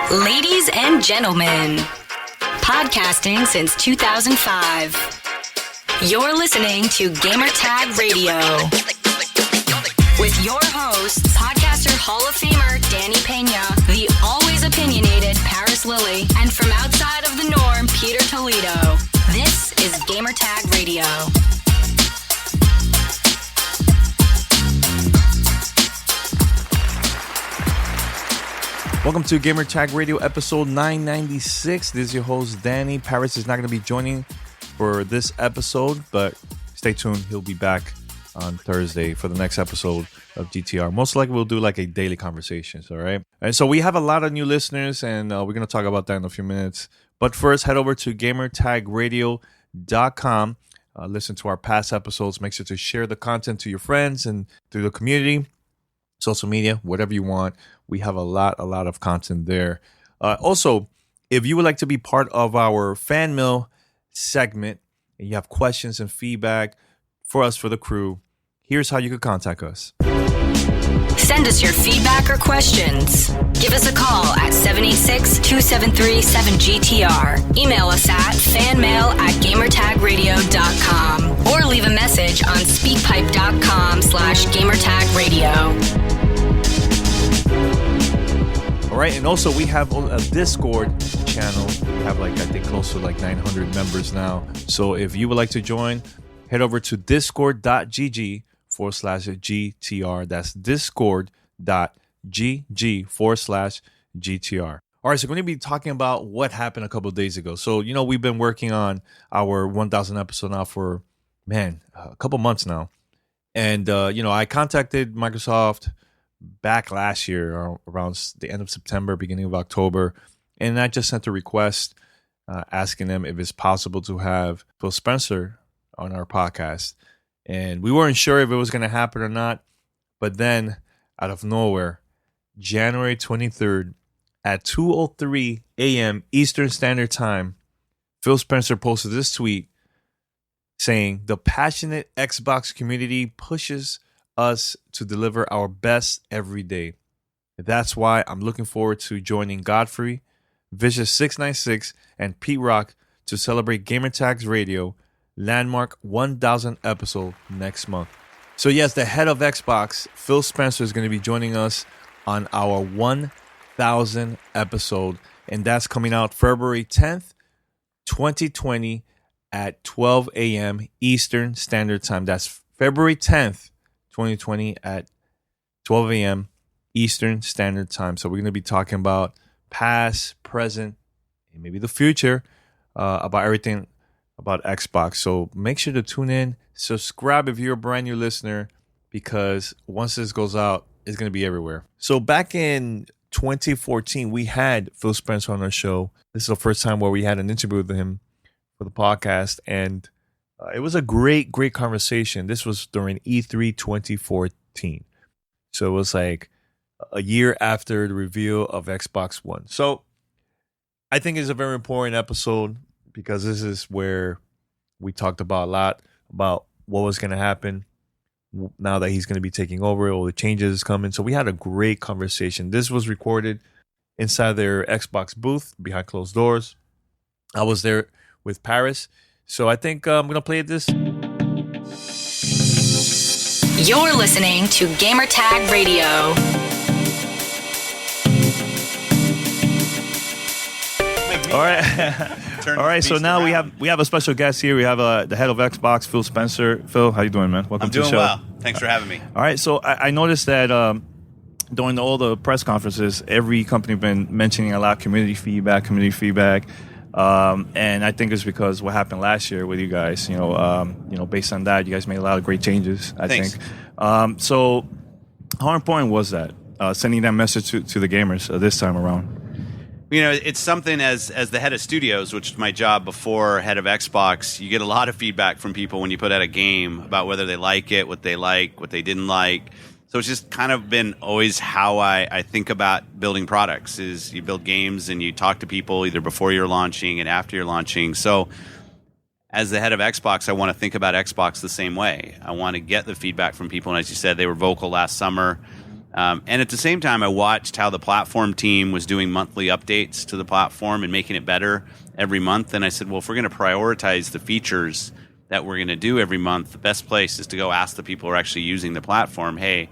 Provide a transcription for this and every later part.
Ladies and gentlemen, podcasting since 2005. You're listening to Gamertag Radio with your hosts, podcaster Hall of Famer Danny Peña, the always opinionated Paris Lilly, and from outside of the norm, Peter Toledo. This is Gamertag Radio. Welcome to Gamertag Radio episode 996. This is your host, Danny. Paris is not going to be joining for this episode, but stay tuned. He'll be back on Thursday for the next episode of GTR. Most likely we'll do like a daily conversations, all right? And so we have a lot of new listeners, and we're going to talk about that in a few minutes. But first, head over to gamertagradio.com. Listen to our past episodes. Make sure to share the content to your friends and through the community, social media, whatever you want. We have a lot of content there. Also, if you would like to be part of our fan mail segment and you have questions and feedback for us, for the crew, here's how you could contact us. Send us your feedback or questions. Give us a call at 786-273-7GTR. Email us at fanmail@gamertagradio.com or leave a message on speakpipe.com/gamertagradio. All right, and also we have a Discord channel. We have I think close to 900 members now. So if you would like to join, head over to discord.gg/GTR. That's discord.gg/GTR. All right, so we're going to be talking about what happened a couple of days ago. So, we've been working on our 1,000 episode now for, a couple months now. And, I contacted Microsoft back last year around the end of September, beginning of October, and I just sent a request asking them if it's possible to have Phil Spencer on our podcast. And we weren't sure if it was going to happen or not, but then out of nowhere, January 23rd at 2:03 a.m. Eastern Standard Time, Phil Spencer posted this tweet saying, "The passionate Xbox community pushes us to deliver our best every day. That's why I'm looking forward to joining Godfrey, Vicious696, and Pete Rock to celebrate Gamertags Radio landmark 1,000 episode next month." So yes, the head of Xbox, Phil Spencer, is going to be joining us on our 1,000 episode, and that's coming out February 10th, 2020 at 12 a.m. Eastern Standard Time. That's February 10th, 2020 at 12 a.m. Eastern Standard Time. So we're going to be talking about past, present, and maybe the future about everything about Xbox. So make sure to tune in, subscribe if you're a brand new listener, because once this goes out, it's going to be everywhere. So back in 2014, we had Phil Spencer on our show. This is the first time where we had an interview with him for the podcast, and it was a great conversation. This was during E3 2014. So it was like a year after the reveal of Xbox One. So I think it's a very important episode because this is where we talked about a lot about what was going to happen now that he's going to be taking over, all the changes coming. So we had a great conversation. This was recorded inside their Xbox booth behind closed doors. I was there with Paris. So I think I'm going to play this. You're listening to Gamertag Radio. All right. All right. So now we have a special guest here. We have the head of Xbox, Phil Spencer. Phil, how you doing, man? Welcome to the show. I'm doing well. Thanks for having me. All right. So I noticed that during all the press conferences, every company been mentioning a lot of community feedback. And I think it's because what happened last year with you guys, based on that, you guys made a lot of great changes, I think. So how important was that, sending that message to the gamers this time around? It's something as the head of studios, which is my job before head of Xbox, you get a lot of feedback from people when you put out a game about whether they like it, what they didn't like. So it's just kind of been always how I think about building products is you build games and you talk to people either before you're launching and after you're launching. So as the head of Xbox, I want to think about Xbox the same way. I want to get the feedback from people. And as you said, they were vocal last summer. And at the same time, I watched how the platform team was doing monthly updates to the platform and making it better every month. And I said, well, if we're going to prioritize the features that we're going to do every month, the best place is to go ask the people who are actually using the platform, hey,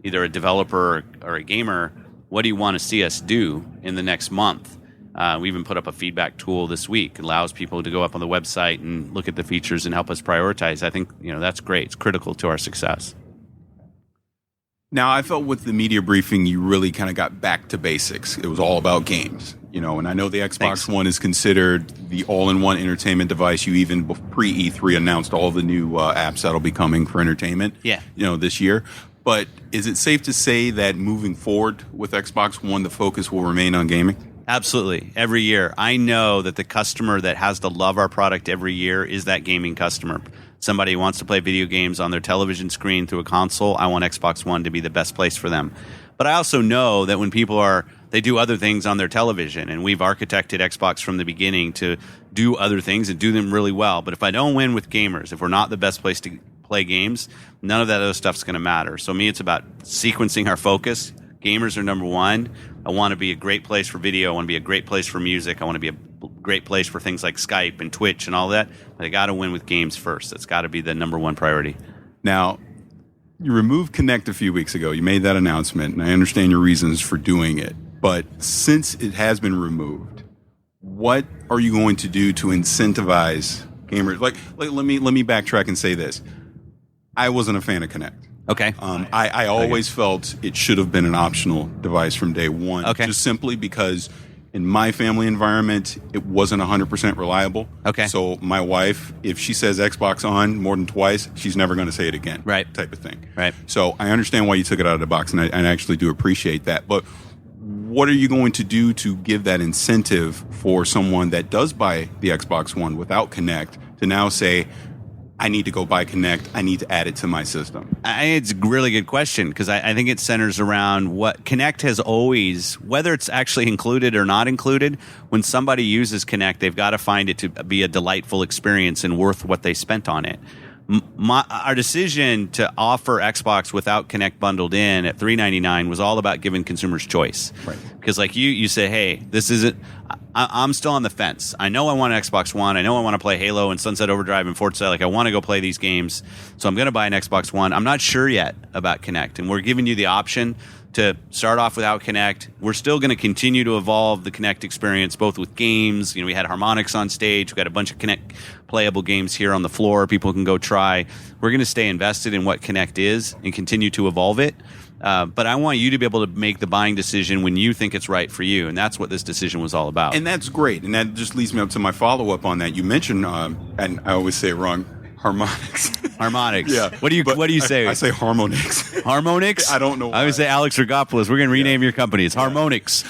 either a developer or a gamer, what do you want to see us do in the next month? We even put up a feedback tool this week. It allows people to go up on the website and look at the features and help us prioritize. I think that's great. It's critical to our success. Now, I felt with the media briefing, you really kind of got back to basics. It was all about games, and I know the Xbox One is considered the all-in-one entertainment device. You even pre-E3 announced all the new apps that'll be coming for entertainment, this year. But is it safe to say that moving forward with Xbox One, the focus will remain on gaming? Absolutely. Every year. I know that the customer that has to love our product every year is that gaming customer. Somebody who wants to play video games on their television screen through a console, I want Xbox One to be the best place for them. But I also know that when people they do other things on their television, and we've architected Xbox from the beginning to do other things and do them really well. But if I don't win with gamers, if we're not the best place to play games, none of that other stuff's going to matter. So me, it's about sequencing our focus. Gamers are number one. I want to be a great place for video. I want to be a great place for music. I want to be a great place for things like Skype and Twitch and all that. But I got to win with games first. That's got to be the number one priority. Now, you removed Kinect a few weeks ago. You made that announcement, and I understand your reasons for doing it. But since it has been removed, what are you going to do to incentivize gamers? Like let me backtrack and say this. I wasn't a fan of Kinect. Okay. I always felt it should have been an optional device from day one. Okay. Just simply because in my family environment, it wasn't 100% reliable. Okay. So my wife, if she says Xbox on more than twice, she's never going to say it again. Right. Type of thing. Right. So I understand why you took it out of the box, and I actually do appreciate that. But what are you going to do to give that incentive for someone that does buy the Xbox One without Kinect to now say, I need to go buy Kinect. I need to add it to my system? It's a really good question, because I think it centers around what Kinect has always, whether it's actually included or not included, when somebody uses Kinect, they've got to find it to be a delightful experience and worth what they spent on it. Our decision to offer Xbox without Kinect bundled in at $399 was all about giving consumers choice. Right. Because like you say, hey, this isn't. I'm still on the fence. I know I want an Xbox One. I know I want to play Halo and Sunset Overdrive and Forza. Like, I want to go play these games, so I'm going to buy an Xbox One. I'm not sure yet about Kinect, and we're giving you the option to start off without Kinect. We're still going to continue to evolve the Kinect experience, both with games. We had Harmonix on stage. We've got a bunch of Kinect playable games here on the floor people can go try. We're going to stay invested in what Kinect is and continue to evolve it. But I want you to be able to make the buying decision when you think it's right for you, and that's what this decision was all about. And that's great, and that just leads me up to my follow-up on that. You mentioned, and I always say it wrong, Harmonix. Harmonix. Yeah. What do you say? I say Harmonix. Harmonix? I don't know why. I would say Alex Rogopoulos. We're going to rename your company. It's Harmonix.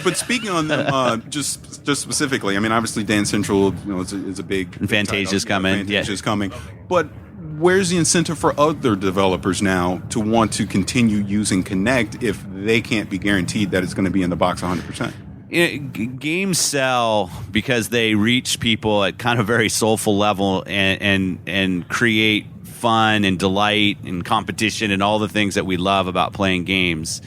But speaking on them, just specifically, I mean, obviously Dance Central, is a big and Fantasia's coming. Fantasia's coming. But where's the incentive for other developers now to want to continue using Kinect if they can't be guaranteed that it's going to be in the box 100%? Games sell because they reach people at kind of a very soulful level and create fun and delight and competition and all the things that we love about playing games.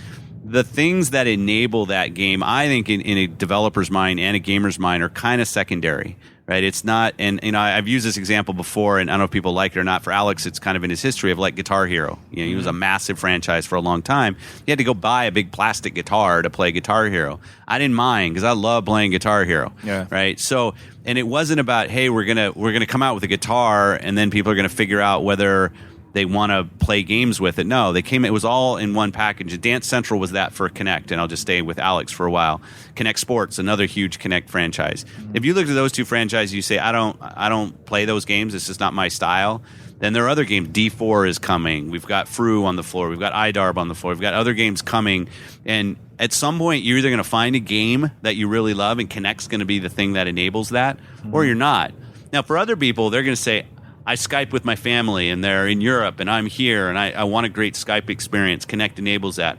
The things that enable that game, I think, in a developer's mind and a gamer's mind, are kind of secondary. Right, it's not, and I've used this example before, and I don't know if people like it or not. For Alex, it's kind of in his history of like Guitar Hero. He was a massive franchise for a long time. He had to go buy a big plastic guitar to play Guitar Hero. I didn't mind because I love playing Guitar Hero. Yeah. Right. So, and it wasn't about, hey, we're gonna come out with a guitar, and then people are gonna figure out whether they want to play games with it. No, it was all in one package. Dance Central was that for Kinect, and I'll just stay with Alex for a while. Kinect Sports, another huge Kinect franchise. If you look at those two franchises, you say, I don't play those games. It's just not my style. Then there are other games. D4 is coming. We've got Fru on the floor. We've got iDarb on the floor. We've got other games coming. And at some point, you're either going to find a game that you really love, and Kinect's going to be the thing that enables that, or you're not. Now, for other people, they're going to say, I Skype with my family, and they're in Europe, and I'm here, and I want a great Skype experience. Kinect enables that.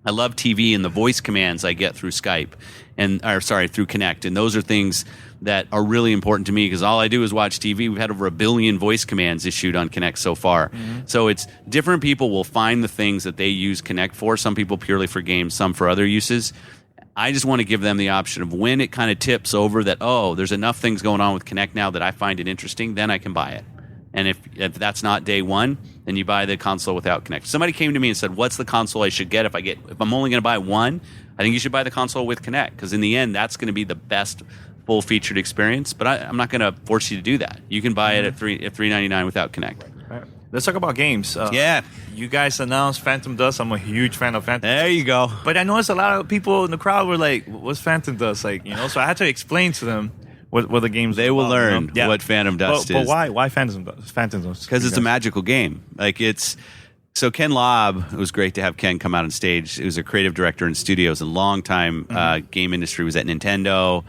I love TV and the voice commands I get through Skype through Connect. And those are things that are really important to me because all I do is watch TV. We've had over 1 billion voice commands issued on Connect so far. Mm-hmm. So it's different people will find the things that they use Connect for. Some people purely for games, some for other uses. I just want to give them the option of when it kind of tips over that, there's enough things going on with Connect now that I find it interesting, then I can buy it. And if that's not day one, then you buy the console without Connect. Somebody came to me and said, what's the console I should get if I'm only going to buy one? I think you should buy the console with Connect because in the end, that's going to be the best full-featured experience. But I'm not going to force you to do that. You can buy it at $399 without Connect. Right. Let's talk about games. Yeah. You guys announced Phantom Dust. I'm a huge fan of Phantom Dust. There you go. But I noticed a lot of people in the crowd were like, what's Phantom Dust? So I had to explain to them what the game's They will about, learn what Phantom Dust is. But why? Why Phantom Dust? Because it's a magical game. So Ken Lobb, it was great to have Ken come out on stage. He was a creative director in studios, a long time game industry, was at Nintendo.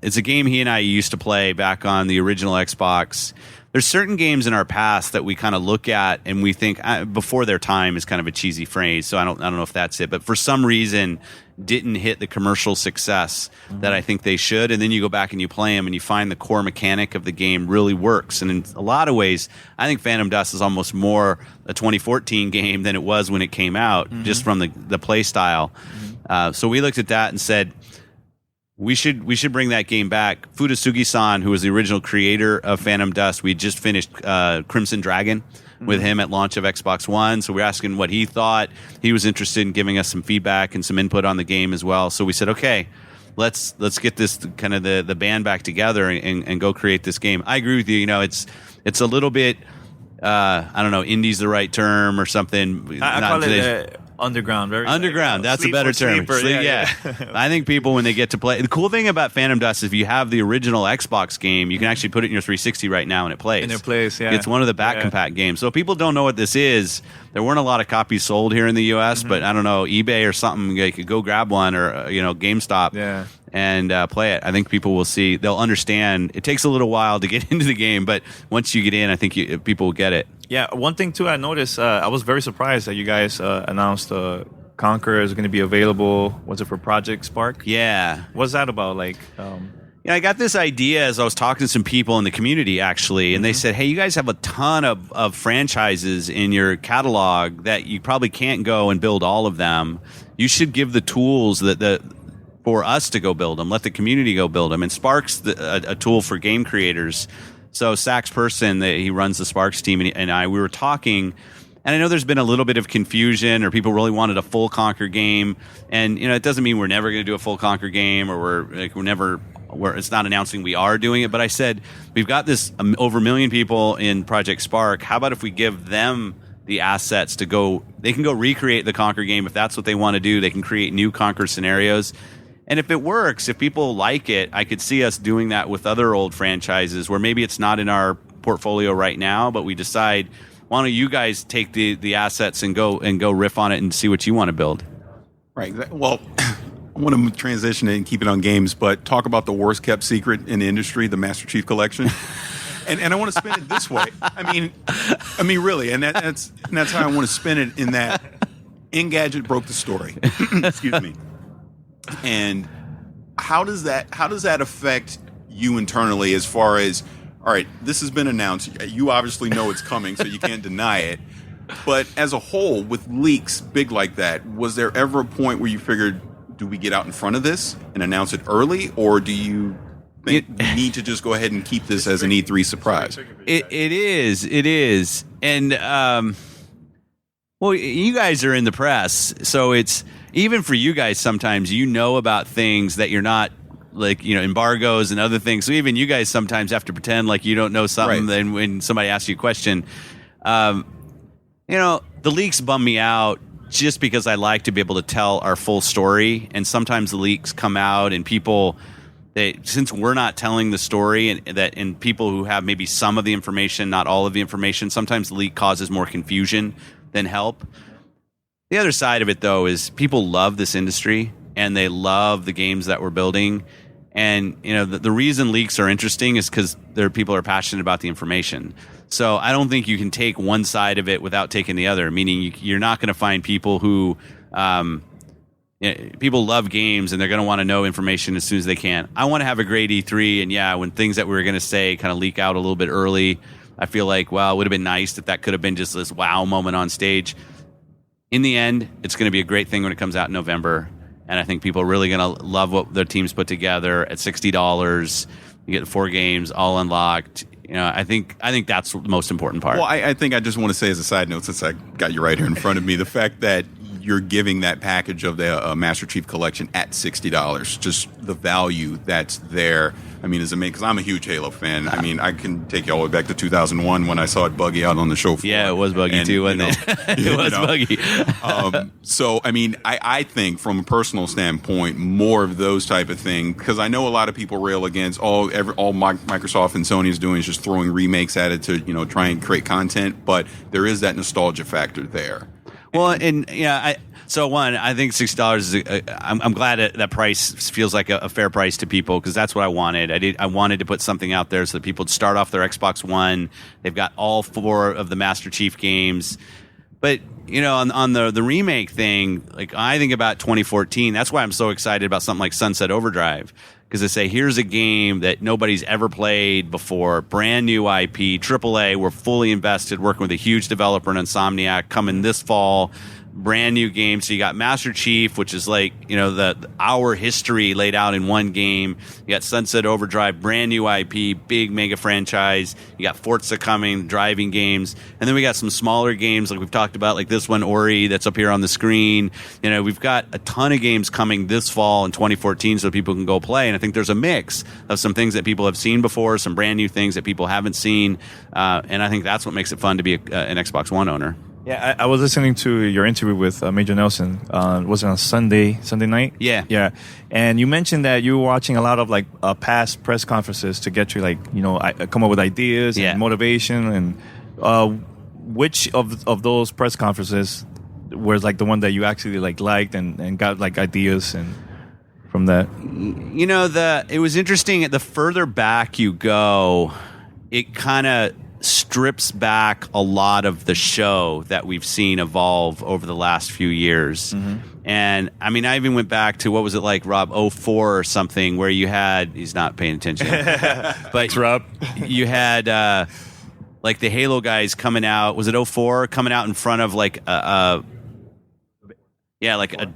It's a game he and I used to play back on the original Xbox. There's certain games in our past that we kind of look at and we think before their time is kind of a cheesy phrase. So I don't know if that's it, but for some reason didn't hit the commercial success that I think they should. And then you go back and you play them and you find the core mechanic of the game really works. And in a lot of ways, I think Phantom Dust is almost more a 2014 game than it was when it came out, just from the play style. So we looked at that and said, we should bring that game back. Fudasugi-san, who was the original creator of Phantom Dust, we just finished Crimson Dragon with him at launch of Xbox One. So we're asking what he thought. He was interested in giving us some feedback and some input on the game as well. So we said, okay, let's get this kind of the band back together and go create this game. I agree with you. It's a little bit I don't know, indie's the right term or something. I call it underground. Very underground. That's a better term. Sleeper, yeah. I think people, when they get to play, the cool thing about Phantom Dust is if you have the original Xbox game, you can actually put it in your 360 right now and it plays. And it plays, yeah. It's one of the back compat games. So if people don't know what this is, there weren't a lot of copies sold here in the U.S., but I don't know, eBay or something, you could go grab one, or GameStop. Yeah. And play it. I think people will see. They'll understand. It takes a little while to get into the game, but once you get in, I think people will get it. Yeah. One thing too, I noticed. I was very surprised that you guys announced Conquer is going to be available. Was it for Project Spark? Yeah. What's that about? I got this idea as I was talking to some people in the community, actually, and they said, hey, you guys have a ton of franchises in your catalog that you probably can't go and build all of them. You should give the tools for us to go build them. Let the community go build them. And Spark's a tool for game creators. So Sax Person, he runs the Sparks team, and we were talking, and I know there's been a little bit of confusion, or people really wanted a full Conquer game. And it doesn't mean we're never going to do a full Conquer game, or it's not announcing we are doing it. But I said, we've got this over 1 million people in Project Spark. How about if we give them the assets to go? They can go recreate the Conquer game if that's what they want to do. They can create new Conquer scenarios. And if it works, if people like it, I could see us doing that with other old franchises where maybe it's not in our portfolio right now, but we decide, why don't you guys take the assets and go riff on it and see what you want to build? Right. Well, I want to transition and keep it on games, but talk about the worst kept secret in the industry, the Master Chief Collection. And I want to spin it this way. I mean, really, and that's how I want to spin it. In that, Engadget broke the story. Excuse me. And how does that affect you internally, as far as, all right, this has been announced, you obviously know it's coming, so you can't deny it, but as a whole, with leaks big like that, was there ever a point where you figured, do we get out in front of this and announce it early, or do you think we need to just go ahead and keep this as an E3 surprise? It is. And well, you guys are in the press, so it's, even for you guys, sometimes about things that you're not, embargoes and other things. So even you guys sometimes have to pretend like you don't know something. Then when somebody asks you a question, the leaks bum me out just because I like to be able to tell our full story. And sometimes the leaks come out and people, since we're not telling the story, and people who have maybe some of the information, not all of the information, sometimes the leak causes more confusion than help. The other side of it, though, is people love this industry and they love the games that we're building. And, the reason leaks are interesting is because people are passionate about the information. So I don't think you can take one side of it without taking the other, meaning you're not going to find people who People love games and they're going to want to know information as soon as they can. I want to have a great E3, and when things that we were going to say kind of leak out a little bit early, I feel like, wow, it would have been nice that could have been just this wow moment on stage. In the end, it's going to be a great thing when it comes out in November, and I think people are really going to love what their teams put together at $60. You get 4 games all unlocked. I think that's the most important part. Well, I think I just want to say as a side note, since I got you right here in front of me, the fact that you're giving that package of the Master Chief Collection at $60, just the value that's there. I mean, is amazing, because I'm a huge Halo fan. I mean, I can take you all the way back to 2001 when I saw it buggy out on the show floor. Yeah, it was buggy too, wasn't it? It was buggy. So, I mean, I think from a personal standpoint, more of those type of things, because I know a lot of people rail against all Microsoft and Sony is doing is just throwing remakes at it to try and create content, but there is that nostalgia factor there. Well, and I think $60 is. I'm glad that price feels like a fair price to people, because that's what I wanted. I wanted to put something out there so that people would start off their Xbox One. They've got all 4 of the Master Chief games. But on the remake thing, like I think about 2014. That's why I'm so excited about something like Sunset Overdrive, because they say here's a game that nobody's ever played before, brand new IP, AAA. We're fully invested, working with a huge developer in Insomniac, coming this fall. Brand new game. So you got Master Chief, which is like our history laid out in one game. You got Sunset Overdrive, brand new IP, big mega franchise. You got Forza coming, driving games, and then we got some smaller games like we've talked about, like this one, Ori, that's up here on the screen. We've got a ton of games coming this fall in 2014, so people can go play. And I think there's a mix of some things that people have seen before, some brand new things that people haven't seen, and I think that's what makes it fun to be an Xbox One owner. Yeah, I was listening to your interview with Major Nelson. Was it on Sunday night? Yeah. And you mentioned that you were watching a lot of past press conferences to get you come up with ideas and motivation. And which of those press conferences was the one that you actually liked and got ideas and from that? It was interesting. The further back you go, it kind of strips back a lot of the show that we've seen evolve over the last few years. Mm-hmm. And I mean, I even went back to, what was it like, Rob, 04 or something, where you had, he's not paying attention, but Rob. You had the Halo guys coming out, was it 04, coming out in front of a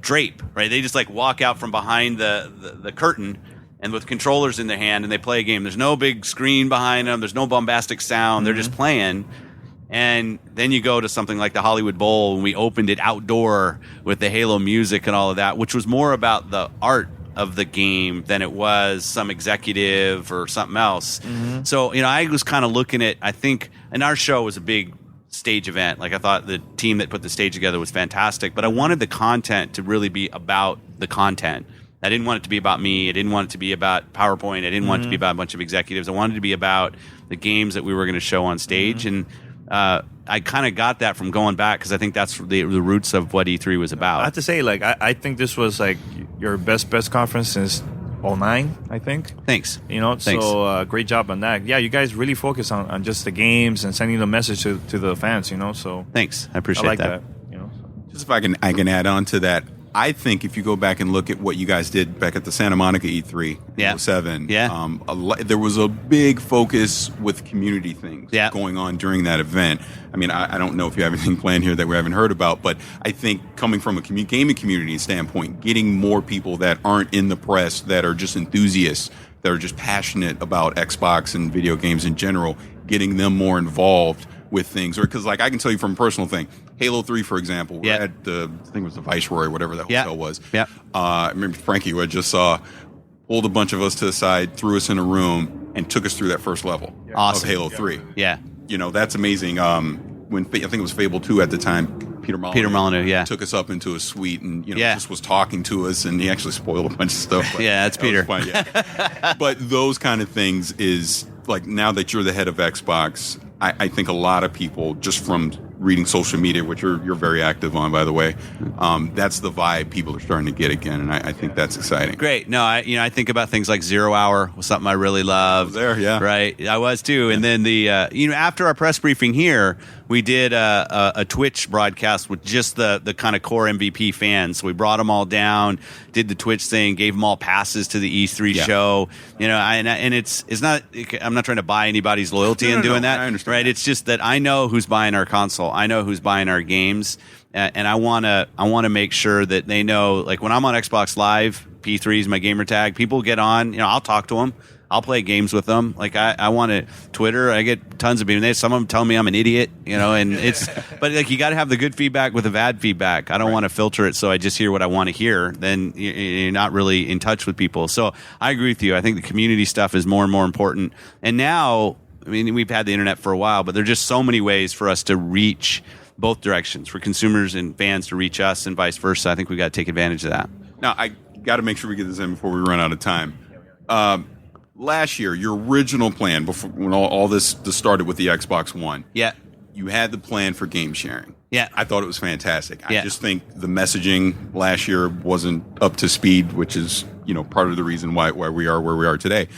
drape, right? They just walk out from behind the curtain, and with controllers in their hand, and they play a game. There's no big screen behind them. There's no bombastic sound. They're just playing. And then you go to something like the Hollywood Bowl, and we opened it outdoor with the Halo music and all of that, which was more about the art of the game than it was some executive or something else. Mm-hmm. So, I was kind of looking at, I think, and our show was a big stage event. I thought the team that put the stage together was fantastic, but I wanted the content to really be about the content. I didn't want it to be about me. I didn't want it to be about PowerPoint. I didn't want it to be about a bunch of executives. I wanted it to be about the games that we were going to show on stage. And I kind of got that from going back, because I think that's the roots of what E3 was about. I have to say, I think this was your best conference since 2009, I think. Thanks. Thanks. So great job on that. Yeah, you guys really focus on just the games and sending the message to the fans, So thanks. I appreciate that. Just if I can add on to that. I think if you go back and look at what you guys did back at the Santa Monica E3 in 07, there was a big focus with community things going on during that event. I mean, I don't know if you have anything planned here that we haven't heard about, but I think coming from a gaming community standpoint, getting more people that aren't in the press, that are just enthusiasts, that are just passionate about Xbox and video games in general, getting them more involved with things. Or because I can tell you from a personal thing, Halo 3, for example, we're at I think it was the Viceroy, whatever that hotel was. Yeah. I remember Frankie, who I just saw, pulled a bunch of us to the side, threw us in a room, and took us through that first level of Halo 3. Yeah. That's amazing. When I think it was Fable 2 at the time, Peter Molyneux, took us up into a suite and just was talking to us, and he actually spoiled a bunch of stuff. That's Peter. Fun, but those kind of things is now that you're the head of Xbox, I think a lot of people, just from reading social media, which you're very active on, by the way, that's the vibe people are starting to get again, and I think that's exciting. Great. No, I think about things like 0 Hour was something I really loved. There, yeah. Right, I was too. And then the after our press briefing here, we did a Twitch broadcast with just the kind of core MVP fans. So we brought them all down, did the Twitch thing, gave them all passes to the E3 show. And it's not. I'm not trying to buy anybody's loyalty in doing that. I understand. Right? It's just that I know who's buying our console. I know who's buying our games, and I wanna make sure that they know. Like when I'm on Xbox Live, P3 is my gamer tag. People get on. I'll talk to them. I'll play games with them. Like I want to Twitter. I get tons of people. Some of them tell me I'm an idiot, and it's. But like you got to have the good feedback with the bad feedback. I don't want to filter it, so I just hear what I want to hear. Then you're not really in touch with people. So I agree with you. I think the community stuff is more and more important. And now, I mean, we've had the internet for a while, but there's just so many ways for us to reach both directions, for consumers and fans to reach us, and vice versa. I think we got to take advantage of that. Now I got to make sure we get this in before we run out of time. Last year, your original plan, before when all this started with the Xbox One, you had the plan for game sharing. Yeah, I thought it was fantastic. I just think the messaging last year wasn't up to speed, which is part of the reason why we are where we are today.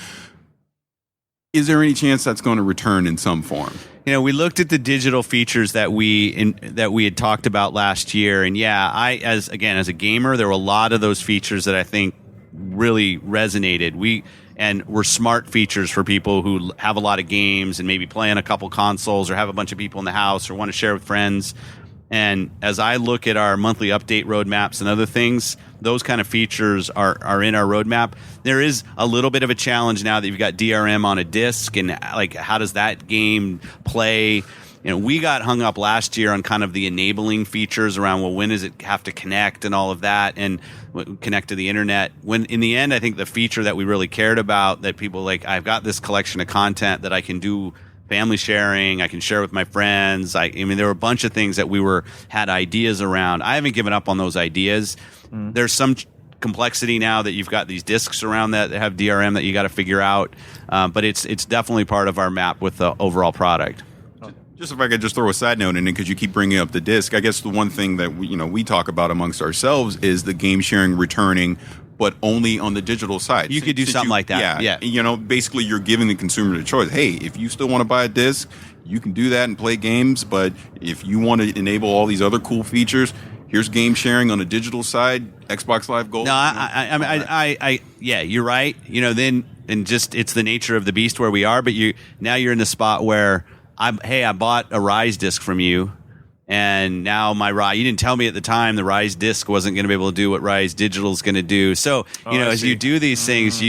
Is there any chance that's going to return in some form? We looked at the digital features that we had talked about last year, and as a gamer, there were a lot of those features that I think really resonated. And were smart features for people who have a lot of games and maybe play on a couple consoles or have a bunch of people in the house or want to share with friends. And as I look at our monthly update roadmaps and other things, those kind of features are in our roadmap. There is a little bit of a challenge now that you've got DRM on a disc, and like how does that game play? We got hung up last year on kind of the enabling features around, when does it have to connect and all of that, and connect to the internet. When in the end, I think the feature that we really cared about, that people like, I've got this collection of content that I can do family sharing, I can share with my friends. I mean, there were a bunch of things that we had ideas around. I haven't given up on those ideas. There's some complexity now that you've got these discs around that have DRM that you got to figure out. But it's definitely part of our map with the overall product. Just if I could just throw a side note in it, because you keep bringing up the disc. I guess the one thing that we talk about amongst ourselves is the game sharing returning, but only on the digital side. You could do something like that. Yeah. Basically you're giving the consumer the choice. Hey, if you still want to buy a disc, you can do that and play games. But if you want to enable all these other cool features, here's game sharing on the digital side. Xbox Live Gold. No, you're right. It's the nature of the beast where we are. But now you're in the spot where I bought a Rise disc from you, and now my Rise. You didn't tell me at the time the Rise disc wasn't going to be able to do what Rise Digital is going to do. So as you do these things,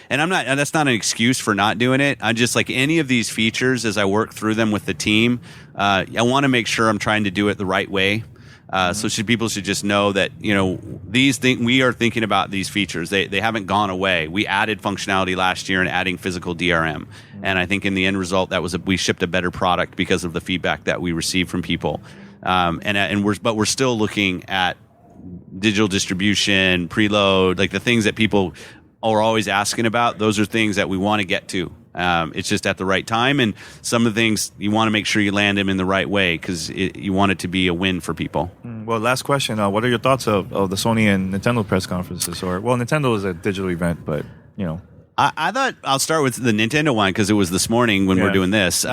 and that's not an excuse for not doing it. I'm just like any of these features as I work through them with the team. I want to make sure I'm trying to do it the right way. So people should just know that these things, we are thinking about these features. They haven't gone away. We added functionality last year and adding physical DRM, and I think in the end result we shipped a better product because of the feedback that we received from people. But we're still looking at digital distribution, preload, like the things that people are always asking about. Those are things that we want to get to. It's just at the right time, and some of the things you want to make sure you land them in the right way because you want it to be a win for people. Well, last question. What are your thoughts of the Sony and Nintendo press conferences? Nintendo is a digital event, but I thought I'll start with the Nintendo one because it was this morning when we're doing this.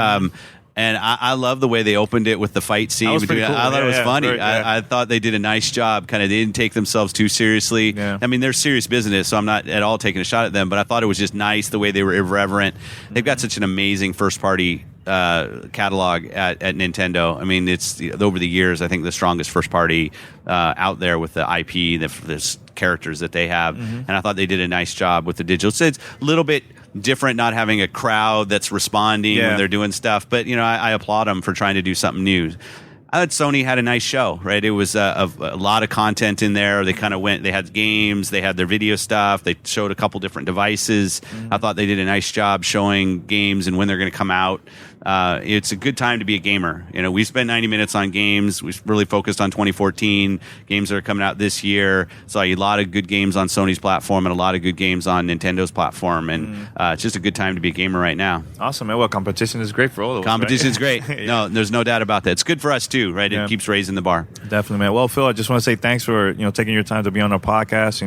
And I love the way they opened it with the fight scene. Cool. I thought it was funny. Great, I thought they did a nice job. They didn't take themselves too seriously. Yeah. I mean, they're serious business, so I'm not at all taking a shot at them. But I thought it was just nice the way they were irreverent. They've got such an amazing first-party catalog at Nintendo. I mean, it's over the years, I think the strongest first-party out there with the IP, the characters that they have. And I thought they did a nice job with the digital. So it's a little bit different not having a crowd that's responding when they're doing stuff, but I applaud them for trying to do something new. I thought Sony had a nice show, right? It was a lot of content in there. They kind of they had games, they had their video stuff, they showed a couple different devices. I thought they did a nice job showing games and when they're going to come out. It's a good time to be a gamer. We spent 90 minutes on games. We really focused on 2014 games that are coming out this year. Saw a lot of good games on Sony's platform and a lot of good games on Nintendo's platform. And it's just a good time to be a gamer right now. Awesome, man. Well, competition is great for all of us. Competition's great. No, there's no doubt about that. It's good for us too, right? It keeps raising the bar. Definitely, man. Well, Phil, I just want to say thanks for taking your time to be on our podcast.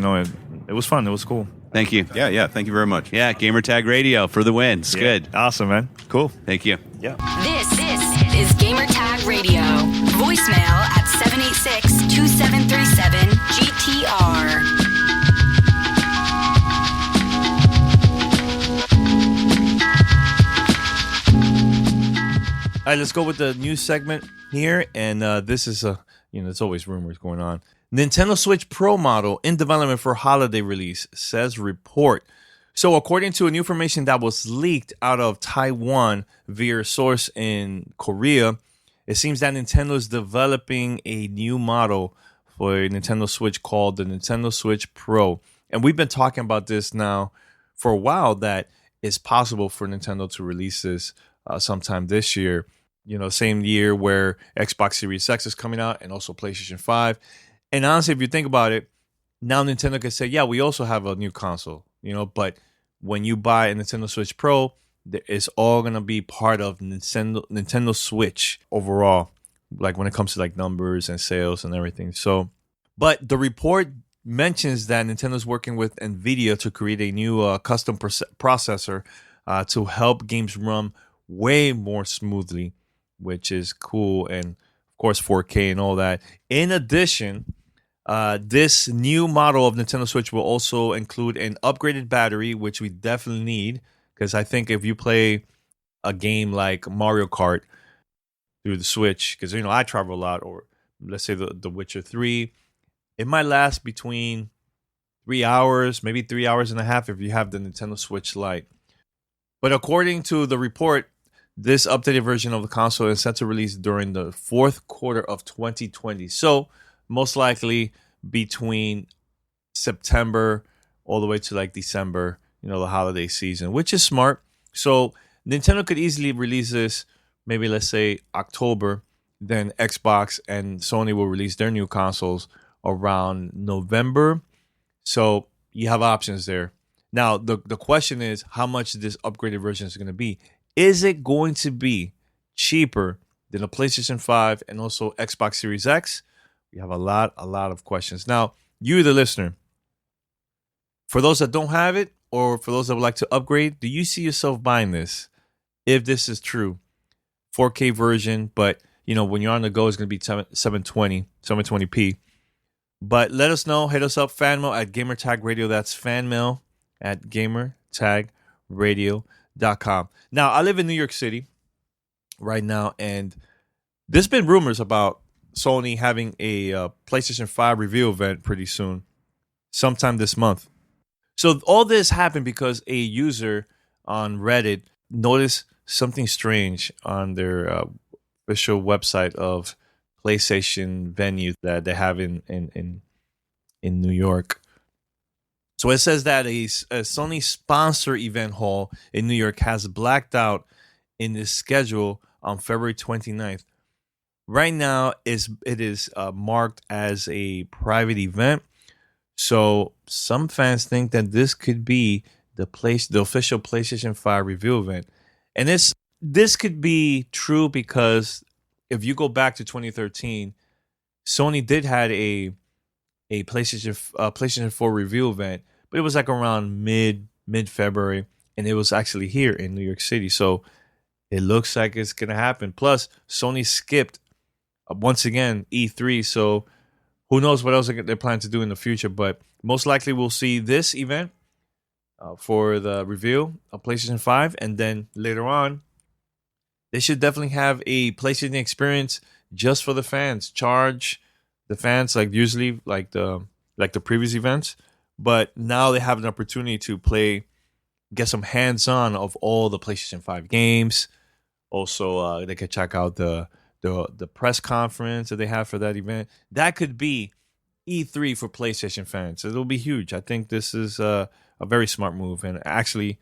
It was fun. It was cool. Thank you. Yeah. Thank you very much. Yeah, Gamertag Radio for the win. It's good. Awesome, man. Cool. Thank you. Yeah. This is Gamertag Radio. Voicemail at 786-2737-GTR. All right, let's go with the news segment here. And this is, it's always rumors going on. Nintendo Switch Pro model in development for holiday release, says report. So according to new information that was leaked out of Taiwan via a source in Korea, it seems that Nintendo is developing a new model for a Nintendo Switch called the Nintendo Switch Pro. And we've been talking about this now for a while, that it's possible for Nintendo to release this sometime this year, same year where Xbox Series X is coming out and also PlayStation 5. And honestly, if you think about it, now Nintendo can say, yeah, we also have a new console, but when you buy a Nintendo Switch Pro, it's all going to be part of Nintendo Switch overall, like when it comes to like numbers and sales and everything. So, but the report mentions that Nintendo's working with NVIDIA to create a new custom processor to help games run way more smoothly, which is cool, and of course 4K and all that. In addition, this new model of Nintendo Switch will also include an upgraded battery, which we definitely need, because I think if you play a game like Mario Kart through the Switch, because I travel a lot, or let's say the Witcher 3, it might last between 3 hours, maybe 3 hours and a half if you have the Nintendo Switch Lite. But according to the report, this updated version of the console is set to release during the fourth quarter of 2020. So most likely between September all the way to like December, the holiday season, which is smart. So Nintendo could easily release this, maybe let's say October, then Xbox and Sony will release their new consoles around November. So you have options there. Now, the question is how much this upgraded version is going to be. Is it going to be cheaper than a PlayStation 5 and also Xbox Series X? We have a lot of questions. Now, you, the listener, for those that don't have it, or for those that would like to upgrade, do you see yourself buying this? If this is true, 4K version, but when you're on the go, it's going to be 720p. But let us know. Hit us up, fanmail at Gamertag Radio. That's fanmail at GamerTagRadio.com. Now, I live in New York City right now, and there's been rumors about Sony having a PlayStation 5 review event pretty soon, sometime this month. So all this happened because a user on Reddit noticed something strange on their official website of PlayStation venue that they have in New York. So it says that a Sony sponsor event hall in New York has blacked out in its schedule on February 29th. Right now, it is marked as a private event. So some fans think that this could be the official PlayStation 5 review event. And this could be true because if you go back to 2013, Sony did had a PlayStation 4 review event, but it was like around mid-February, and it was actually here in New York City. So it looks like it's gonna happen. Plus, Sony skipped once again E3, so who knows what else they're planning to do in the future. But most likely we'll see this event for the review of PlayStation 5, and then later on, they should definitely have a PlayStation experience just for the fans. Charge the fans like usually, like the previous events, but now they have an opportunity to get some hands-on of all the PlayStation 5 games. Also, they can check out the press conference that they have for that event. That could be E3 for PlayStation fans. It'll be huge. I think this is a very smart move. And actually,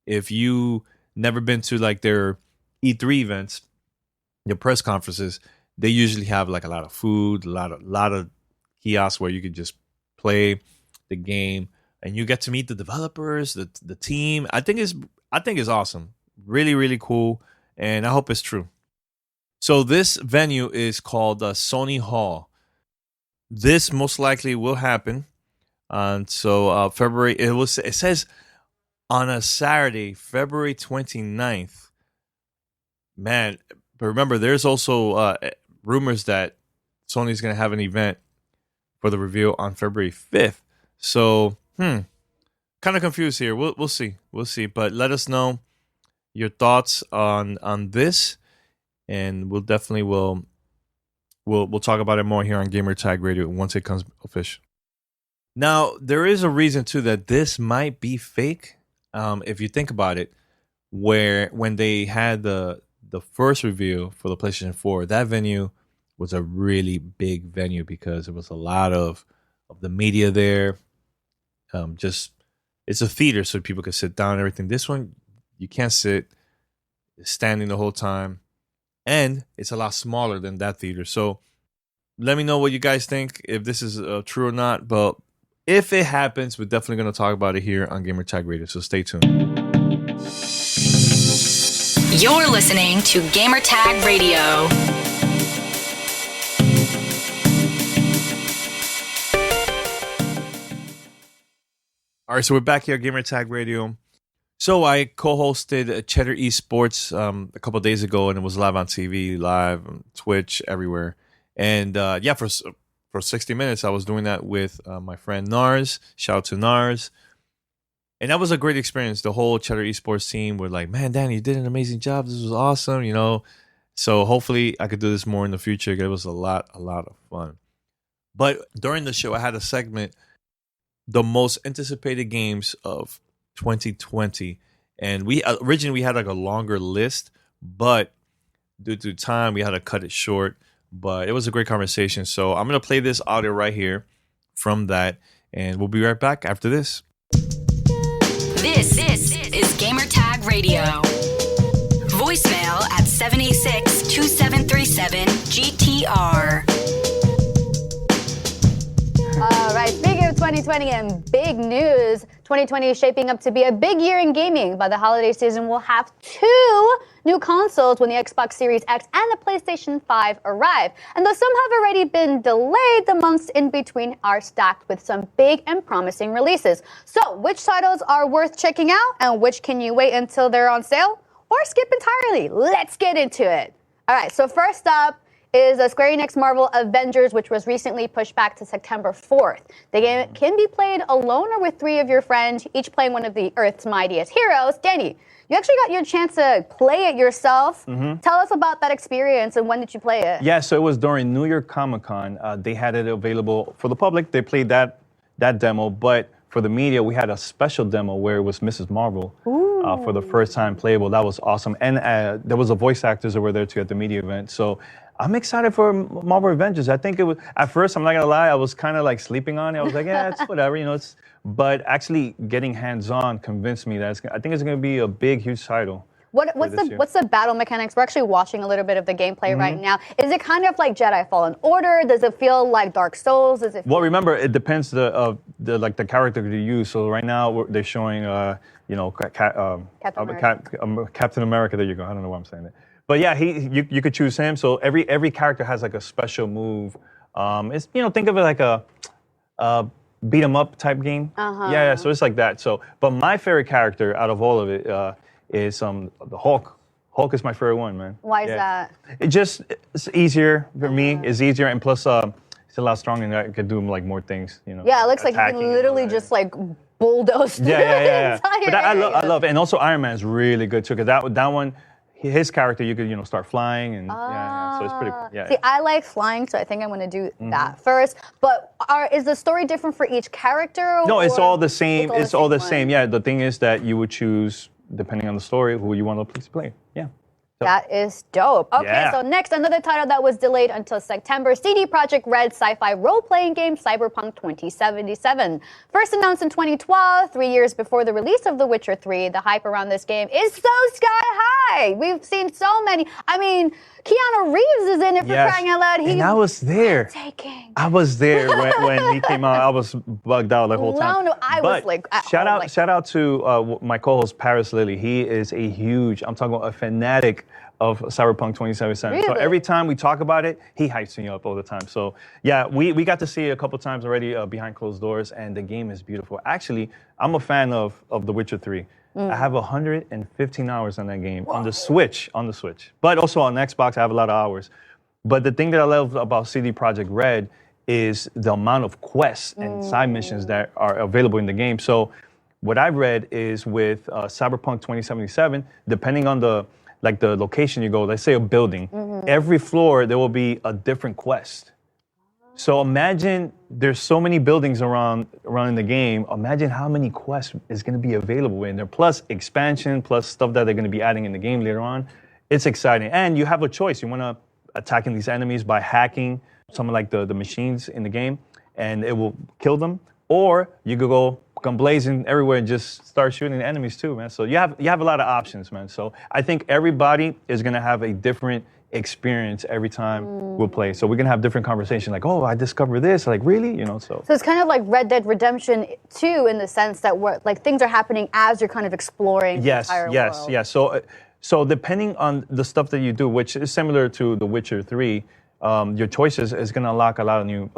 if you never been to like their E3 events, their press conferences, they usually have like a lot of food, a lot of kiosks where you can just play the game and you get to meet the developers, the team. I think it's awesome. Really, really cool. And I hope it's true. So this venue is called Sony Hall. This most likely will happen on February. It says on a Saturday, February 29th. Man, But remember, there's also rumors that Sony's going to have an event for the reveal on February 5th. So, kind of confused here. We'll see. We'll see. But let us know your thoughts on this, and we'll definitely we'll talk about it more here on Gamer Tag Radio once it comes official. Now, there is a reason too that this might be fake. If you think about it, when they had the first reveal for the PlayStation 4, that venue was a really big venue because there was a lot of the media there. It's a theater, so people could sit down and everything. This one, you can't sit, it's standing the whole time, and it's a lot smaller than that theater. So let me know what you guys think, if this is true or not. But if it happens, we're definitely going to talk about it here on Gamer Tag Radio. So stay tuned. You're listening to Gamer Tag Radio. All right, so we're back here at Gamer Tag Radio. So I co-hosted Cheddar Esports a couple of days ago, and it was live on TV, live on Twitch, everywhere. And for 60 minutes, I was doing that with my friend Nars. Shout out to Nars. And that was a great experience. The whole Cheddar Esports team were like, man, Danny, you did an amazing job. This was awesome, you know. So hopefully I could do this more in the future. It was a lot of fun. But during the show, I had a segment, the most anticipated games of 2020. And we originally had like a longer list, but due to time, we had to cut it short. But it was a great conversation. So I'm going to play this audio right here from that, and we'll be right back after this. This is Gamer Tag Radio. Voicemail at 786-2737-GTR. All right, speaking of 2020 and big news, 2020 is shaping up to be a big year in gaming. By the holiday season, we'll have 2 new consoles when the Xbox Series X and the PlayStation 5 arrive. And though some have already been delayed, the months in between are stacked with some big and promising releases. So, which titles are worth checking out, and which can you wait until they're on sale or skip entirely? Let's get into it. All right, so first up is a Square Enix Marvel Avengers, which was recently pushed back to September 4th. The game can be played alone or with 3 of your friends, each playing one of the Earth's mightiest heroes. Danny, you actually got your chance to play it yourself. Tell us about that experience, and when did you play it? Yeah, so it was during New York Comic Con. They had it available for the public. They played that demo, but for the media, we had a special demo where it was Mrs. Marvel for the first time playable. That was awesome. And there was a voice actors that were there too at the media event. So I'm excited for Marvel Avengers. I think it was, at first, I'm not gonna lie, I was kind of like sleeping on it. I was like, yeah, it's whatever, you know. But actually getting hands-on convinced me that I think it's gonna be a big, huge title. What's the battle mechanics? We're actually watching a little bit of the gameplay right now. Is it kind of like Jedi Fallen Order? Does it feel like Dark Souls? Well, remember, it depends the character you use. So right now they're showing Captain America. There you go. I don't know why I'm saying that. But yeah, you could choose him. So every character has like a special move. It's think of it like a beat 'em up type game. Yeah, so it's like that. So, but my favorite character out of all of it is the Hulk. Hulk is my favorite one, man. Why is that? It's easier for me. It's easier, and plus it's a lot stronger, and I could do like more things. Yeah, it looks like you can literally just like bulldoze. Yeah. But I love it, and also Iron Man is really good too, because that one. His character, you could start flying, and so it's pretty cool. Yeah. See, I like flying, so I think I'm going to do that first. But is the story different for each character? No, it's all the same. It's all the same. Yeah. The thing is that you would choose, depending on the story, who you want to play. Yeah. So. That is dope. Okay, so next, another title that was delayed until September, CD Projekt Red's sci-fi role-playing game Cyberpunk 2077. First announced in 2012, 3 years before the release of The Witcher 3, the hype around this game is so sky high. We've seen so many. I mean, Keanu Reeves is in it for crying out loud. And I was there. I was there when he came out. I was bugged out the whole time. No, I was like... Shout out to my co-host, Paris Lilly. He is a huge, I'm talking about a fanatic of Cyberpunk 2077. Really? So every time we talk about it, he hypes me up all the time. So yeah, we got to see it a couple times already behind closed doors, and the game is beautiful. Actually, I'm a fan of The Witcher 3. I have 115 hours on that game on the Switch. But also on Xbox, I have a lot of hours. But the thing that I love about CD Projekt Red is the amount of quests and side missions that are available in the game. So what I've read is with Cyberpunk 2077, depending on the location you go, let's say a building, every floor there will be a different quest. So imagine there's so many buildings around in the game. Imagine how many quests is going to be available in there, plus expansion, plus stuff that they're going to be adding in the game later on. It's exciting. And you have a choice. You want to attacking these enemies by hacking some of like the machines in the game, and it will kill them. Or you could go blazing everywhere and just start shooting enemies too, man. So you have a lot of options, man. So I think everybody is going to have a different experience every time we'll play. So we're gonna have different conversations like, oh, I discovered this, like really, so it's kind of like Red Dead Redemption 2 in the sense that things are happening as you're kind of exploring the entire world. Yes. So depending on the stuff that you do, which is similar to The Witcher 3, your choices is gonna unlock a lot of new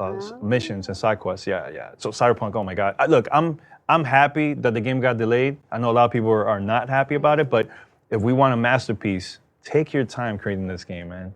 missions and side quests. Yeah. So Cyberpunk, oh my God. Look, I'm happy that the game got delayed. I know a lot of people are not happy about it, but if we want a masterpiece, take your time creating this game, man.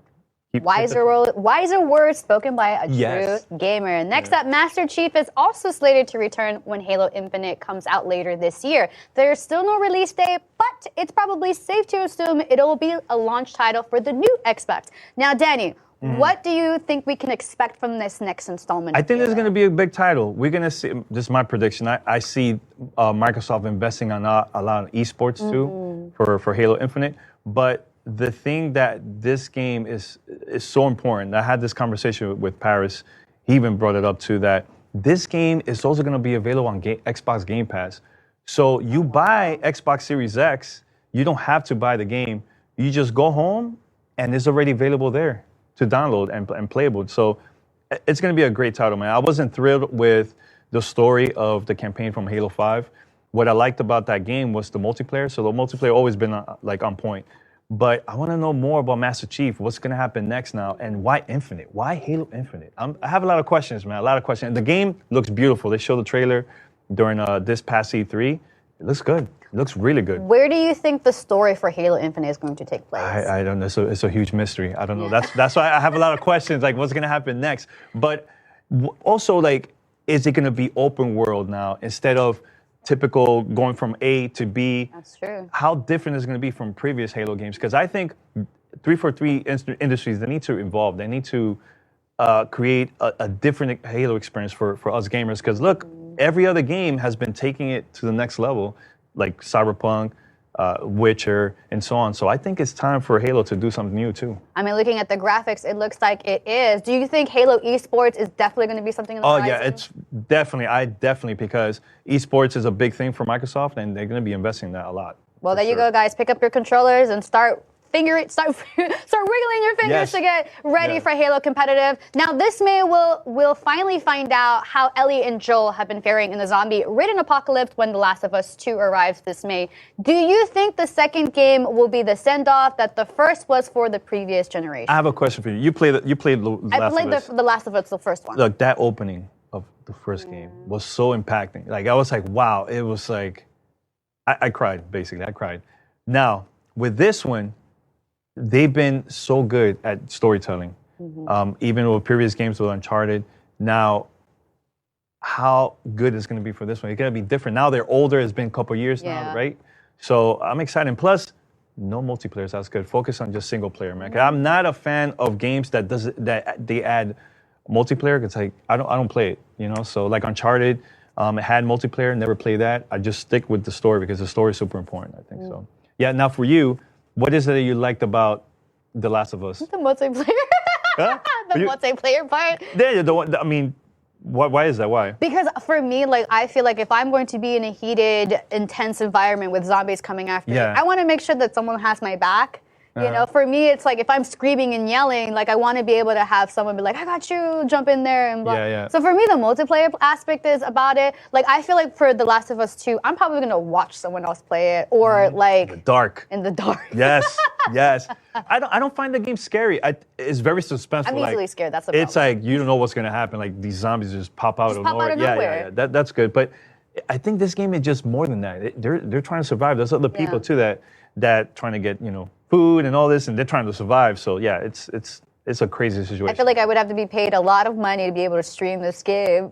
Wiser words spoken by a true gamer. Next up, Master Chief is also slated to return when Halo Infinite comes out later this year. There's still no release date, but it's probably safe to assume it'll be a launch title for the new Xbox. Now, Danny, what do you think we can expect from this next installment? I think there's going to be a big title. We're going to see, this is my prediction, I see Microsoft investing on a lot of esports too for Halo Infinite, but the thing that this game is so important, I had this conversation with Paris, he even brought it up too, that this game is also going to be available on Xbox Game Pass. So you buy Xbox Series X, you don't have to buy the game. You just go home and it's already available there to download and playable. So it's going to be a great title, man. I wasn't thrilled with the story of the campaign from Halo 5. What I liked about that game was the multiplayer. So the multiplayer always been on point. But I want to know more about Master Chief. What's going to happen next now? And why Infinite? Why Halo Infinite? I have a lot of questions, man. A lot of questions. The game looks beautiful. They showed the trailer during this past E3. It looks good. It looks really good. Where do you think the story for Halo Infinite is going to take place? I don't know. It's a huge mystery. I don't know. That's why I have a lot of questions, like what's going to happen next. But also, like, is it going to be open world now instead of typical going from A to B? That's true. How different is it going to be from previous Halo games? Because I think 343 Industries, they need to evolve. They need to create a different Halo experience for us gamers. Because look, every other game has been taking it to the next level, like Cyberpunk, Witcher, and so on. So I think it's time for Halo to do something new too. I mean, looking at the graphics, it looks like it is. Do you think Halo Esports is definitely going to be something on the horizon? Oh yeah, it's definitely, because esports is a big thing for Microsoft, and they're going to be investing in that a lot. Well, there you go, guys. Pick up your controllers and start start wiggling your fingers to get ready for Halo competitive. Now, this May we'll finally find out how Ellie and Joel have been faring in the zombie-ridden apocalypse when The Last of Us 2 arrives this May. Do you think the second game will be the send-off that the first was for the previous generation? I have a question for you. You played The Last of Us, the first one. Look, that opening of the first game was so impacting. Like, I was like, wow. It was like, I cried, basically. I cried. Now, with this one, they've been so good at storytelling, even with previous games with Uncharted. Now, how good is going to be for this one? It's going to be different. Now they're older. It's been a couple years now, right? So I'm excited. And plus, no multiplayer. That's good. Focus on just single player, man. 'Cause I'm not a fan of games that they add multiplayer. It's like I don't play it, So like Uncharted, it had multiplayer. Never play that. I just stick with the story because the story is super important. I think so. Yeah. Now for you. What is it that you liked about The Last of Us? The multiplayer. Huh? Multiplayer part. Yeah, the one. I mean, why is that? Why? Because for me, like, I feel like if I'm going to be in a heated, intense environment with zombies coming after me, I want to make sure that someone has my back. For me, it's like if I'm screaming and yelling, like I want to be able to have someone be like, I got you, jump in there and blah. Yeah. So for me, the multiplayer aspect is about it. Like I feel like for The Last of Us 2, I'm probably going to watch someone else play it or like in the dark. Yes. I don't find the game scary. It's very suspenseful. I'm easily scared. That's the problem. It's like you don't know what's going to happen. Like these zombies just pop out of nowhere. Yeah. That's good. But I think this game is just more than that. They're trying to survive. There's other people too that trying to get food and all this, and they're trying to survive. So yeah, it's a crazy situation. I feel like I would have to be paid a lot of money to be able to stream this game.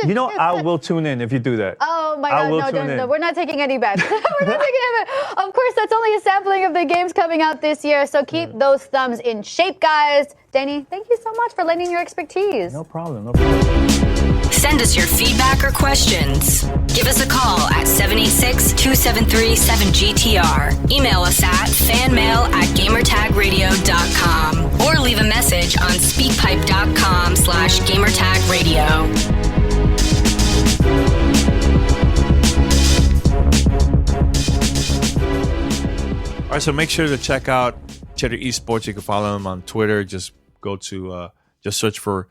I will tune in if you do that. Oh my God, no, we're not taking any bets. We're not taking any bets. Of course, that's only a sampling of the games coming out this year, so keep those thumbs in shape, guys. Danny, thank you so much for lending your expertise. No problem. Send us your feedback or questions. Give us a call at 786-273-7GTR. Email us at fanmail@gamertagradio.com or leave a message on speakpipe.com/gamertagradio. All right, so make sure to check out Cheddar Esports. You can follow them on Twitter. Just go to, just search for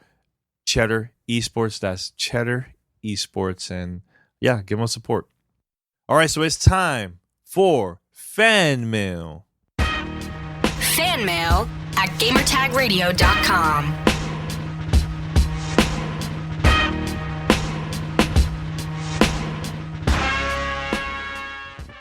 Cheddar Esports. That's Cheddar Esports. And yeah, give them support. All right, so it's time for Fan Mail. Fan mail at gamertagradio.com.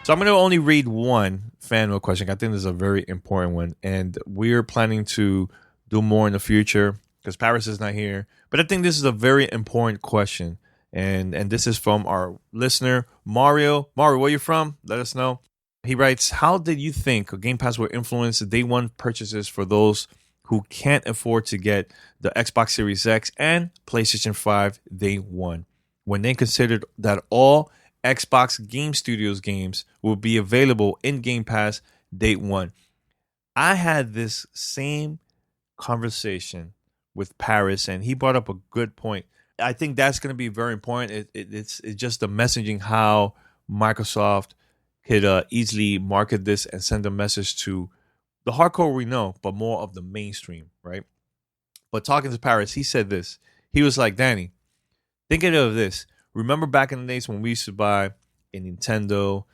So I'm going to only read one fan mail question. I think this is a very important one. And we're planning to do more in the future because Paris is not here. But I think this is a very important question. And this is from our listener, Mario. Mario, where are you from? Let us know. He writes, how did you think Game Pass will influence day one purchases for those who can't afford to get the Xbox Series X and PlayStation 5 day one, when they considered that all Xbox Game Studios games will be available in Game Pass day one? I had this same conversation with Paris, and he brought up a good point. I think that's going to be very important. It's just the messaging, how Microsoft could easily market this and send a message to the hardcore we know, but more of the mainstream, right? But talking to Paris, he said this. He was like, Danny, thinking of this. Remember back in the days when we used to buy a Nintendo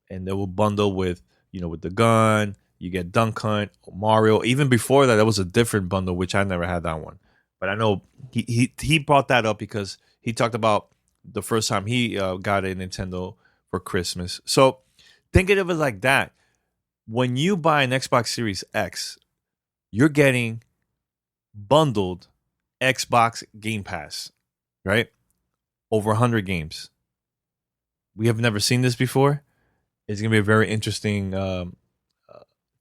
and they will bundle with, with the gun, you get Dunk Hunt, Mario. Even before that, there was a different bundle, which I never had that one. But I know he brought that up because he talked about the first time he got a Nintendo for Christmas. So thinking of it like that, when you buy an Xbox Series X, you're getting bundled Xbox Game Pass, right? Over 100 games. We have never seen this before. It's going to be a very interesting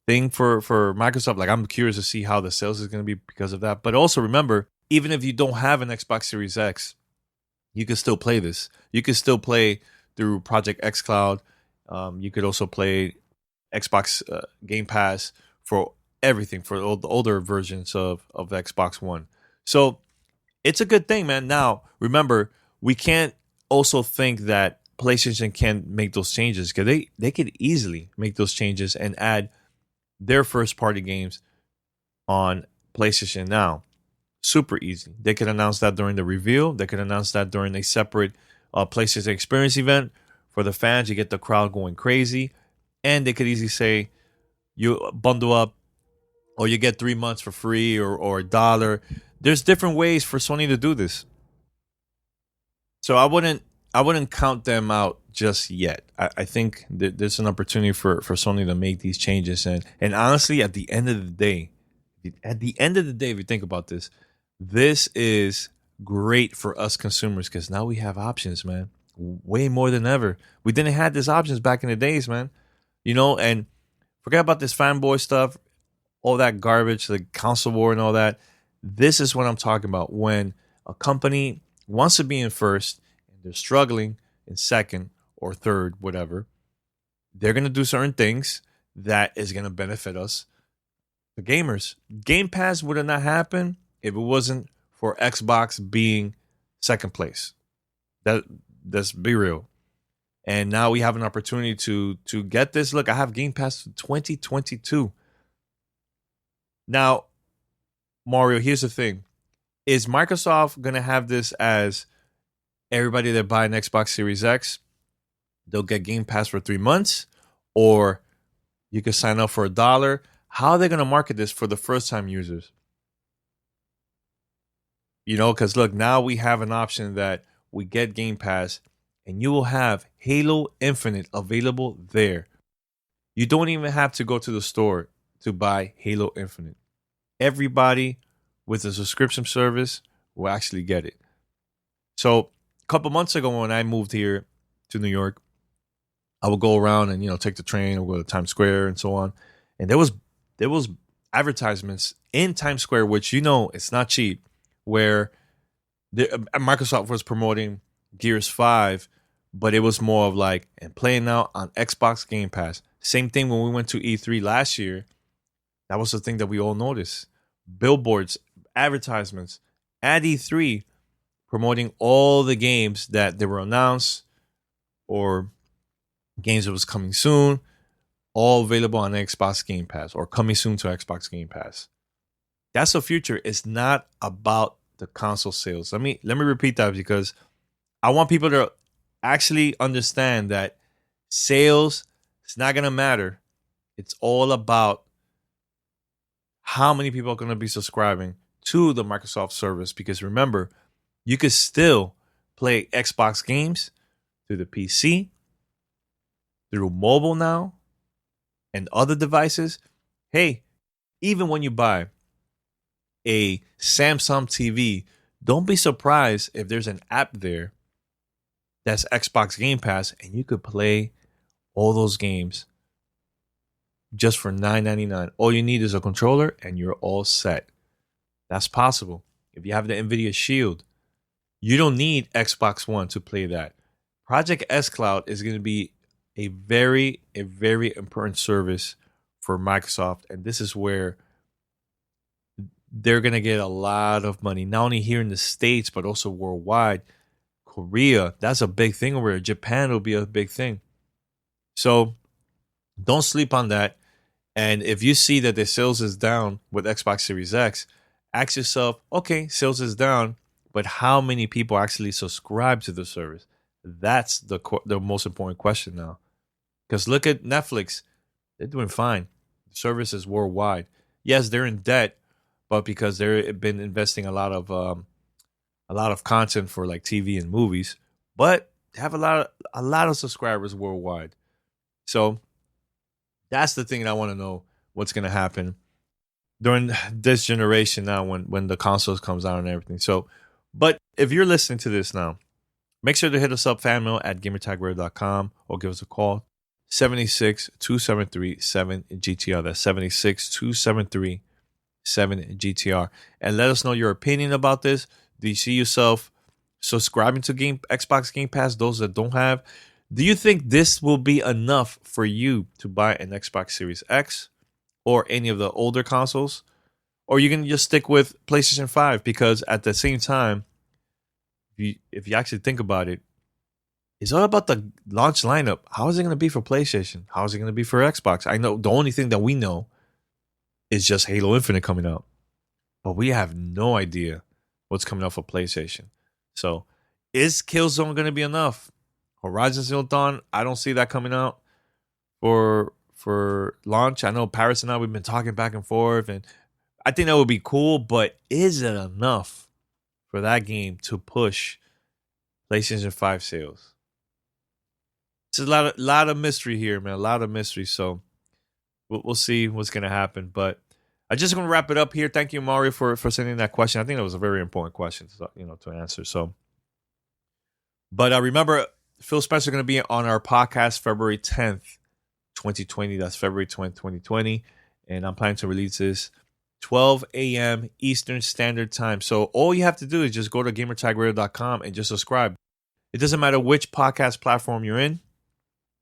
thing for Microsoft. Like, I'm curious to see how the sales is going to be because of that. But also remember, even if you don't have an Xbox Series X, you can still play this. You can still play through Project xCloud. You could also play Xbox Game Pass for everything, for all the older versions of the Xbox One. So it's a good thing, man. Now, remember, we can't also think that PlayStation can make those changes, because they could easily make those changes and add their first-party games on PlayStation Now. Super easy. They could announce that during the reveal. They could announce that during a separate PlayStation Experience event for the fans. You get the crowd going crazy. And they could easily say, you bundle up, or you get 3 months for free, or $1. There's different ways for Sony to do this. So I wouldn't count them out just yet. I think that there's an opportunity for Sony to make these changes. And honestly, at the end of the day, if you think about this, this is great for us consumers, because now we have options, man. Way more than ever. We didn't have these options back in the days, man. And forget about this fanboy stuff, all that garbage, the console war and all that. This is what I'm talking about. When a company wants to be in first and they're struggling in second or third, whatever, they're going to do certain things that is going to benefit us, the gamers. Game Pass would have not happened if it wasn't for Xbox being second place. Let's be real. And now we have an opportunity to get this. Look, I have Game Pass 2022. Now, Mario, here's the thing. Is Microsoft going to have this as everybody that buy an Xbox Series X, they'll get Game Pass for 3 months, or you can sign up for $1? How are they going to market this for the first-time users? Because look, now we have an option that we get Game Pass, and you will have Halo Infinite available there. You don't even have to go to the store to buy Halo Infinite. Everybody with a subscription service will actually get it. So a couple months ago when I moved here to New York, I would go around and take the train or go to Times Square and so on. And there was advertisements in Times Square, which it's not cheap, where Microsoft was promoting Gears 5, but it was more of like, and playing now on Xbox Game Pass. Same thing when we went to E3 last year. That was the thing that we all noticed. Billboards, advertisements at E3 promoting all the games that they were announced or games that was coming soon, all available on Xbox Game Pass or coming soon to Xbox Game Pass. That's the future. It's not about the console sales. Let me repeat that, because I want people to actually understand that sales, it's not going to matter. It's all about how many people are going to be subscribing to the Microsoft service. Because remember, you can still play Xbox games through the PC, through mobile now, and other devices. Hey, even when you buy a Samsung TV, don't be surprised if there's an app there that's Xbox Game Pass, and you could play all those games just for $9.99. All you need is a controller and you're all set. That's possible. If you have the NVIDIA Shield, you don't need Xbox One to play that. Project S Cloud is going to be a very important service for Microsoft, and this is where they're going to get a lot of money, not only here in the States, but also worldwide. Korea, that's a big thing over there. Japan will be a big thing. So don't sleep on that. And if you see that the sales is down with Xbox Series X, ask yourself, okay, sales is down, but how many people actually subscribe to the service? That's the most important question now. Because look at Netflix. They're doing fine. The service is worldwide. Yes, they're in debt, but because they've been investing a lot of content for like TV and movies, but they have a lot of subscribers worldwide. So that's the thing that I want to know, what's going to happen during this generation now when the consoles comes out and everything. So, but if you're listening to this now, make sure to hit us up, fanmail at gamertagradio.com, or give us a call, 76273-7GTR. That's 76273-7GTR. And let us know your opinion about this. Do you see yourself subscribing to Xbox Game Pass, those that don't have? Do you think this will be enough for you to buy an Xbox Series X or any of the older consoles? Or you can just stick with PlayStation 5? Because at the same time, if you actually think about it, it's all about the launch lineup. How is it going to be for PlayStation? How is it going to be for Xbox? I know the only thing that we know is just Halo Infinite coming out. But we have no idea what's coming out for PlayStation. So is Killzone going to be enough? Horizon Zero Dawn, I don't see that coming out for launch. I know Paris and I, we've been talking back and forth, and I think that would be cool, but is it enough for that game to push PlayStation 5 sales? It's a lot of mystery here, man. A lot of mystery. So we'll see what's going to happen. But I'm just going to wrap it up here. Thank you, Mario, for sending that question. I think that was a very important question to answer. So, but remember, Phil Spencer going to be on our podcast February 10th, 2020. That's February 20th, 2020. And I'm planning to release this 12 a.m. Eastern Standard Time. So all you have to do is just go to gamertagradio.com and just subscribe. It doesn't matter which podcast platform you're in.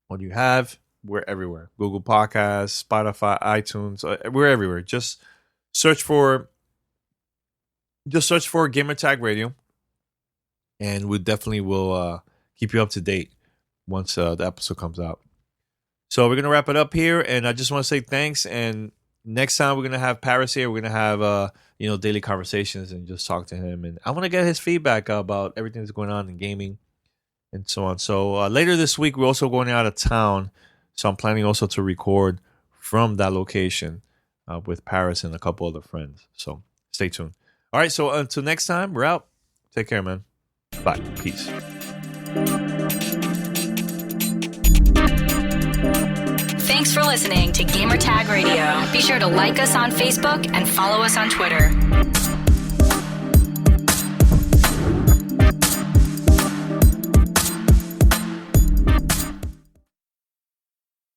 What you have, we're everywhere. Google Podcasts, Spotify, iTunes, we're everywhere. Just search for Gamertag Radio, and we definitely will keep you up to date once the episode comes out. So we're gonna wrap it up here, and I just want to say thanks. And next time we're gonna have Paris here. We're gonna have daily conversations and just talk to him, and I want to get his feedback about everything that's going on in gaming and so on. So later this week, we're also going out of town. So I'm planning also to record from that location with Paris and a couple other friends. So stay tuned. All right. So until next time, we're out. Take care, man. Bye. Peace. Thanks for listening to Gamertag Radio. Be sure to like us on Facebook and follow us on Twitter.